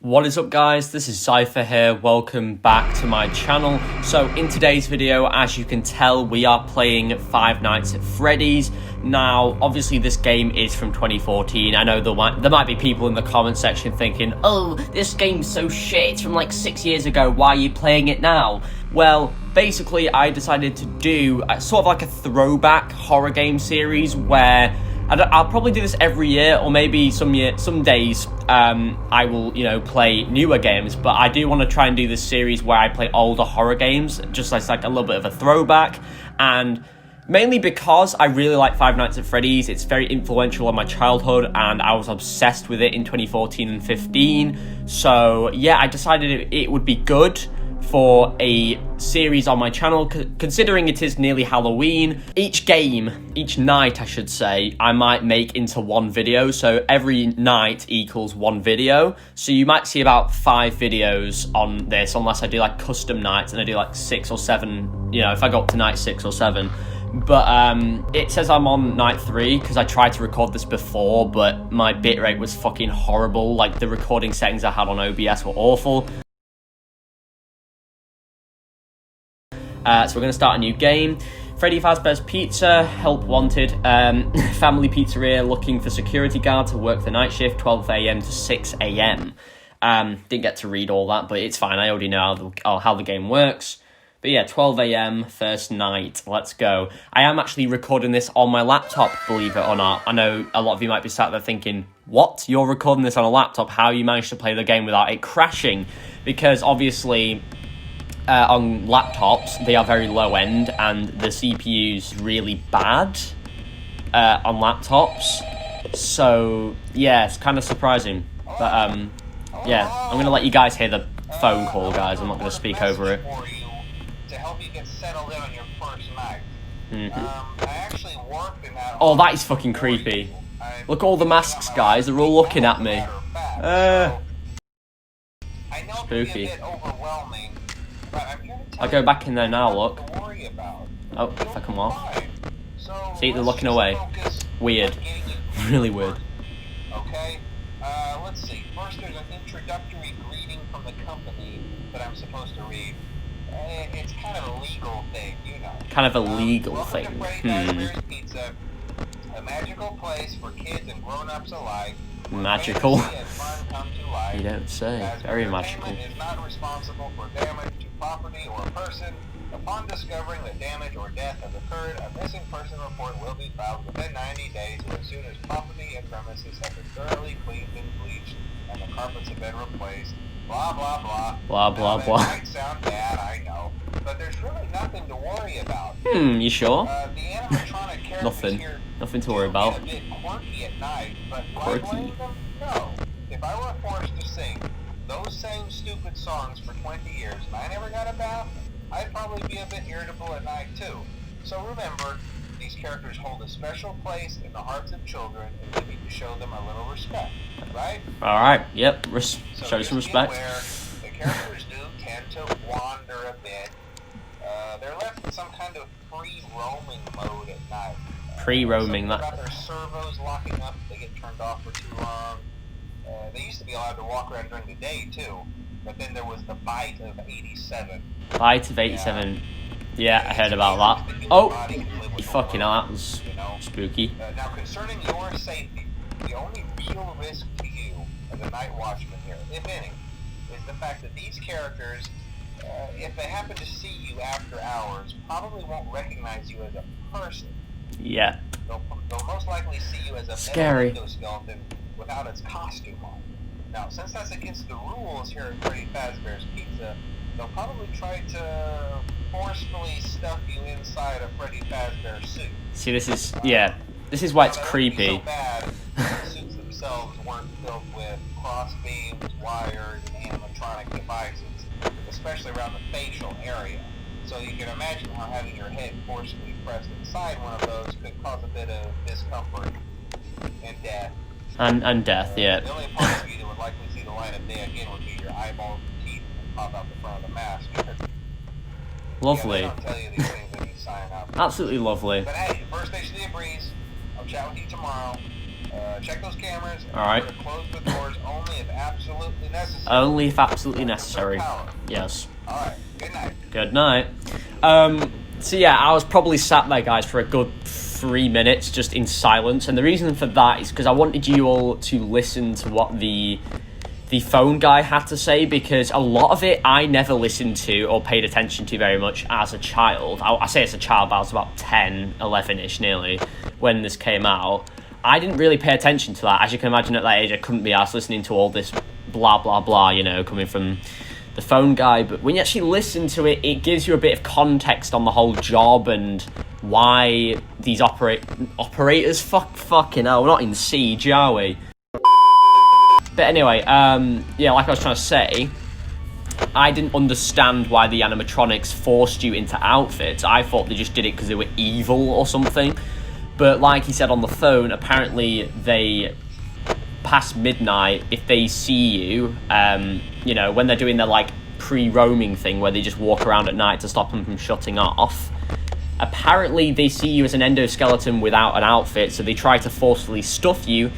What is up guys, this is Zypha here, welcome back to my channel. So in today's video, as you can tell, we are playing Five Nights at Freddy's. Now, obviously this game is from 2014. I know there might be people in the comment section thinking, oh, this game's so shit, it's from like 6 years ago, why are you playing it now? Well, basically I decided to do sort of like a throwback horror game series where I'll probably do this every year, or maybe some days I will, play newer games. But I do want to try and do this series where I play older horror games, just as like a little bit of a throwback. And mainly because I really like Five Nights at Freddy's. It's very influential on my childhood, and I was obsessed with it in 2014 and 15. So yeah, I decided it would be good for a series on my channel, considering it is nearly Halloween. Each night I should say, I might make into one video, so every night equals one video. So you might see about 5 videos on this, unless I do like custom nights and I do like 6 or 7, if I go up to night 6 or 7. But it says I'm on night 3 because I tried to record this before, but my bitrate was fucking horrible. Like the recording settings I had on OBS were awful. So we're going to start a new game. Freddy Fazbear's Pizza, help wanted. Family Pizzeria looking for security guard to work the night shift, 12 AM to 6 AM. Didn't get to read all that, but it's fine. I already know how the game works. But yeah, 12 AM, first night. Let's go. I am actually recording this on my laptop, believe it or not. I know a lot of you might be sat there thinking, what? You're recording this on a laptop? How you managed to play the game without it crashing? Because obviously on laptops, they are very low end, and the CPU's really bad on laptops. So yeah, it's kind of surprising. But yeah, I'm going to let you guys hear the phone call, guys. I'm not going to speak over it. Oh, that is fucking creepy. Look at all the masks, guys. They're all looking at me. Spooky. I'll go back in there now, look. Oh, if I come off. See, they're looking away. Weird. Really weird. Okay, let's see. First, there's an introductory greeting from the company that I'm supposed to read. It's kind of a legal thing, Kind of a legal thing. Pizza, a magical place for kids and grown-ups alike. Magical? You don't say. Very magical. Is not responsible for damage to property or person. Upon discovering that damage or death has occurred, a missing person report will be filed within 90 days, or as soon as property and premises have been thoroughly cleaned and bleached and the carpets have been replaced. Blah, blah, blah. Blah, blah, blah. That might sound bad, I know, but there's really nothing to worry about. You sure? The animatronic characters Nothing. Here Nothing to worry about. a bit quirky at night, but Quirky? No. If I were forced to sing those same stupid songs for 20 years and I never got a bath, I'd probably be a bit irritable at night too. So remember, these characters hold a special place in the hearts of children, and we need to show them a little respect, right? Alright, yep. Show some respect. The characters do tend to wander a bit. They're left in some kind of free roaming mode at night. Pre-roaming, that. About their servos locking up if they get turned off for too long. They used to be allowed to walk around during the day too, but then there was the bite of 87. Bite of 87. Yeah, I heard about that. Oh! Fucking hell, that was spooky. Now, concerning your safety, the only real risk to you as a night watchman here, if any, is the fact that these characters, if they happen to see you after hours, probably won't recognize you as a person. Yeah. They'll most likely see you as a scary skeleton without its costume on. Now, since that's against the rules here at Freddy Fazbear's Pizza, they'll probably try to forcefully stuff you inside a Freddy Fazbear suit. See, this is why it's creepy. So bad, the suits themselves weren't filled with crossbeams, wires, and animatronic devices, especially around the facial area. So you can imagine how having your head forcefully pressed inside one of those could cause a bit of discomfort and death. And death, yeah. The only part of you that would likely see the light of day again would be your eyeballs and teeth that pop out the front of the mask. Lovely. Yeah, they don't tell you these things when you sign up. Absolutely lovely. But hey, first station of the breeze. I'll chat with you tomorrow. Check those cameras. And All right. close the doors only if absolutely necessary. Only if absolutely necessary. Yes. All right. Good night. Good night. So yeah, I was probably sat there, guys, for a good 3 minutes just in silence, and the reason for that is because I wanted you all to listen to what the phone guy had to say, because a lot of it I never listened to or paid attention to very much as a child. I say as a child, but I was about 10, 11-ish nearly when this came out. I didn't really pay attention to that. As you can imagine, at that age, I couldn't be asked listening to all this blah, blah, blah, you know, coming from the phone guy. But when you actually listen to it, it gives you a bit of context on the whole job and why these operators, fucking hell, we're not in siege, are we? But anyway, yeah, like I was trying to say, I didn't understand why the animatronics forced you into outfits. I thought they just did it because they were evil or something. But like he said on the phone, apparently they, past midnight, if they see you, you know, when they're doing their, like, pre-roaming thing where they just walk around at night to stop them from shutting off, apparently they see you as an endoskeleton without an outfit, so they try to forcefully stuff you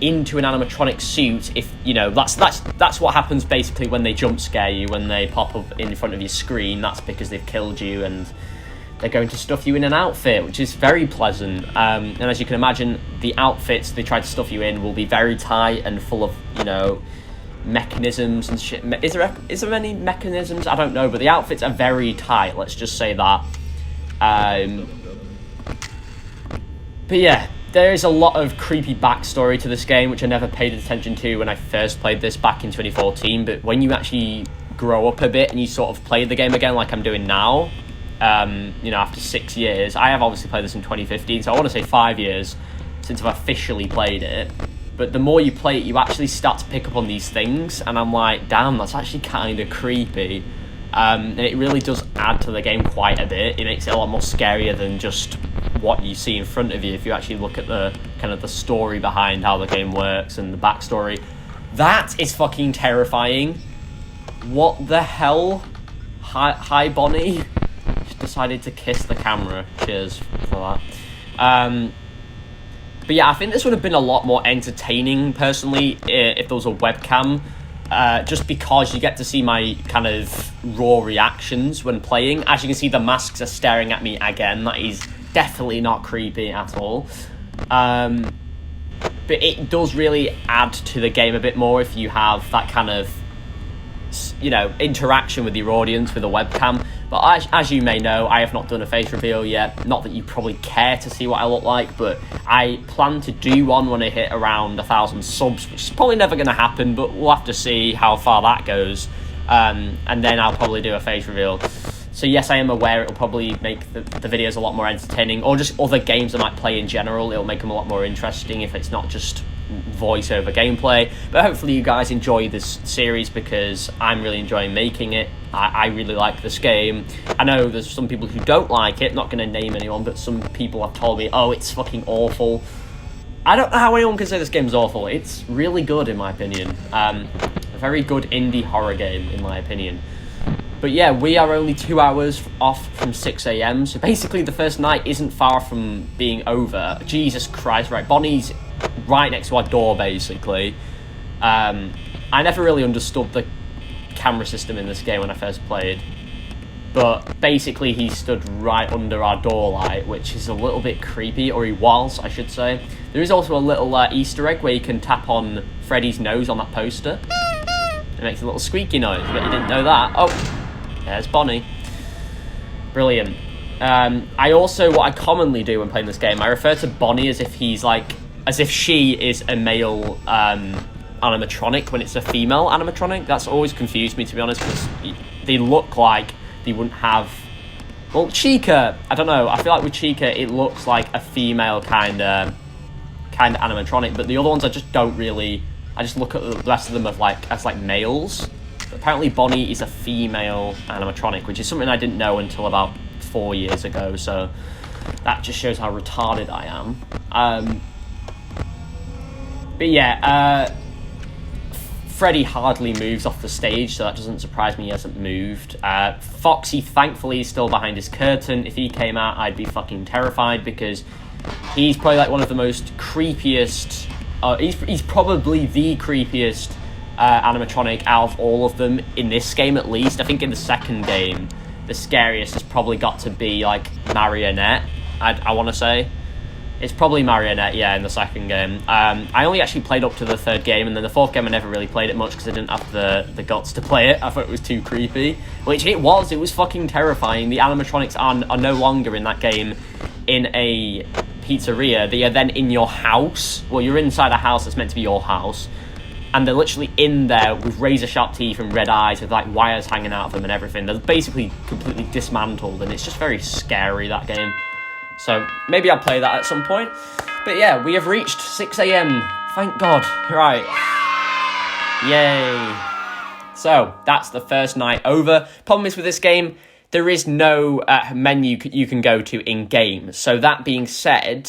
into an animatronic suit. If you know, that's what happens basically when they jump scare you, when they pop up in front of your screen. That's because they've killed you and they're going to stuff you in an outfit, which is very pleasant. And as you can imagine, the outfits they try to stuff you in will be very tight and full of, you know, mechanisms and shit. Is there any mechanisms? I don't know, but the outfits are very tight, let's just say that. But yeah, there is a lot of creepy backstory to this game, which I never paid attention to when I first played this back in 2014. But when you actually grow up a bit and you sort of play the game again like I'm doing now, you know, after 6 years, I have obviously played this in 2015, so I want to say 5 years since I've officially played it. But the more you play it, you actually start to pick up on these things, and I'm like, damn, that's actually kind of creepy. And it really does add to the game quite a bit. It makes it a lot more scarier than just what you see in front of you if you actually look at the kind of the story behind how the game works and the backstory. That is fucking terrifying. What the hell? Hi Bonnie. She decided to kiss the camera. Cheers for that. But yeah, I think this would have been a lot more entertaining, personally, if there was a webcam. Just because you get to see my kind of raw reactions when playing. As you can see, the masks are staring at me again. That is definitely not creepy at all. But it does really add to the game a bit more if you have that kind of, you know, interaction with your audience with a webcam. But as you may know, I have not done a face reveal yet. Not that you probably care to see what I look like, but I plan to do one when I hit around 1,000 subs, which is probably never going to happen, but we'll have to see how far that goes. And then I'll probably do a face reveal. So yes, I am aware it'll probably make the videos a lot more entertaining, or just other games I might play in general. It'll make them a lot more interesting if it's not just voiceover gameplay. But hopefully you guys enjoy this series, because I'm really enjoying making it. I really like this game. I know there's some people who don't like it, not going to name anyone, but some people have told me, oh, it's fucking awful. I don't know how anyone can say this game's awful. It's really good, in my opinion. A very good indie horror game, in my opinion. But yeah, we are only 2 hours off from 6 AM, so basically the first night isn't far from being over. Jesus Christ, right, Bonnie's right next to our door, basically. I never really understood the camera system in this game when I first played, but basically he stood right under our door light, which is a little bit creepy, or he was, I should say. There is also a little Easter egg where you can tap on Freddy's nose on that poster. It makes a little squeaky noise, but you didn't know that. Oh, there's Bonnie. Brilliant. I also, what I commonly do when playing this game, I refer to Bonnie as if she is a male animatronic when it's a female animatronic. That's always confused me, to be honest, because they look like they wouldn't have... Well, Chica, I don't know. I feel like with Chica, it looks like a female kind of animatronic, but the other ones I just don't really... I just look at the rest of them as males. But apparently Bonnie is a female animatronic, which is something I didn't know until about 4 years ago, so that just shows how retarded I am. But yeah, Freddy hardly moves off the stage, so that doesn't surprise me he hasn't moved. Foxy, thankfully, is still behind his curtain. If he came out, I'd be fucking terrified, because he's probably like one of the most creepiest he's probably the creepiest animatronic out of all of them in this game, at least. I think in the second game, the scariest has probably got to be like Marionette. I want to say it's probably Marionette, yeah, in the second game. I only actually played up to the third game, and then the fourth game I never really played it much because I didn't have the guts to play it. I thought it was too creepy, which it was. It was fucking terrifying. The animatronics are no longer in that game in a pizzeria. They are then in your house. Well, you're inside a house that's meant to be your house, and they're literally in there with razor-sharp teeth and red eyes with like wires hanging out of them and everything. They're basically completely dismantled, and it's just very scary, that game. So maybe I'll play that at some point. But yeah, we have reached 6 a.m. Thank God. Right. Yay. So that's the first night over. Problem is with this game, there is no menu you can go to in-game. So that being said,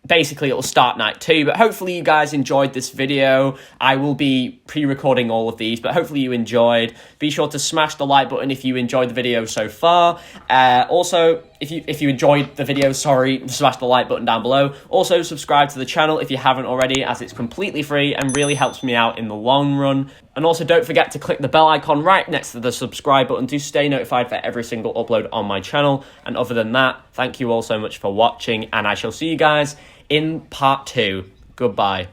basically it'll start night 2, but hopefully you guys enjoyed this video. I will be pre-recording all of these, but hopefully you enjoyed. Be sure to smash the like button if you enjoyed the video so far. Also, if you enjoyed the video, smash the like button down below. Also, subscribe to the channel if you haven't already, as it's completely free and really helps me out in the long run. And also, don't forget to click the bell icon right next to the subscribe button to stay notified for every single upload on my channel. And other than that, thank you all so much for watching, and I shall see you guys in part 2. Goodbye.